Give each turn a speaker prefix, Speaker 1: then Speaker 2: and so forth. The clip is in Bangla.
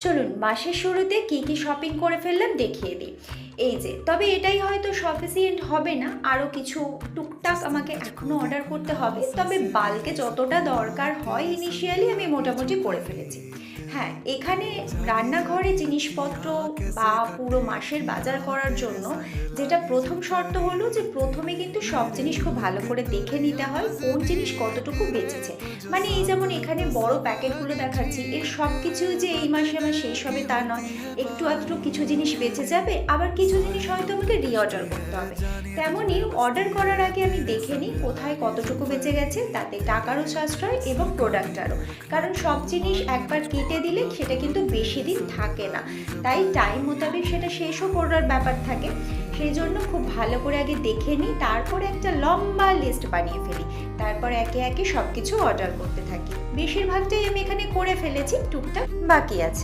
Speaker 1: চলুন মাসের শুরুতে কি কি শপিং করে ফেললাম দেখিয়ে দিই। এই যে, তবে এটাই হয়তো সাফিসিয়েন্ট হবে না, আরও কিছু টুকটাক আমাকে এখনও অর্ডার করতে হবে। তবে বাল্কে যতটা দরকার হয় ইনিশিয়ালি আমি মোটামুটি করে ফেলেছি। হ্যাঁ, এখানে রান্নাঘরে জিনিসপত্র বা পুরো মাসের বাজার করার জন্য যেটা প্রথম শর্ত হলো যে প্রথমে কিন্তু সব জিনিস খুব ভালো করে দেখে নিতে হয় কোন জিনিস কতটুকু বেঁচেছে। মানে এই যেমন এখানে বড় প্যাকেটগুলো দেখাচ্ছি, এর সব কিছু যে এই মাসে আমার শেষ হবে তা নয়। একটু আধটু কিছু জিনিস বেঁচে যাবে, আবার কিছু জিনিস হয়তো আমাকে রিঅর্ডার করতে হবে। তেমনই অর্ডার করার আগে আমি দেখে নিই কোথায় কতটুকু বেঁচে গেছে, তাতে টাকারও সাশ্রয় এবং প্রোডাক্টারও। কারণ সব জিনিস একবার কেটে দিলে সেটা কিন্তু বেশি দিন থাকে না, তাই টাইম মোতাবেক সেটা শেষও করার ব্যাপার থাকে। সেই জন্য খুব ভালো করে আগে দেখে নিই, তারপরে একটা লম্বা লিস্ট বানিয়ে ফেলি। তারপর একে একে সব কিছু অর্ডার করতে থাকি। বেশিরভাগটাই আমি এখানে করে ফেলেছি, টুকটাক বাকি আছে।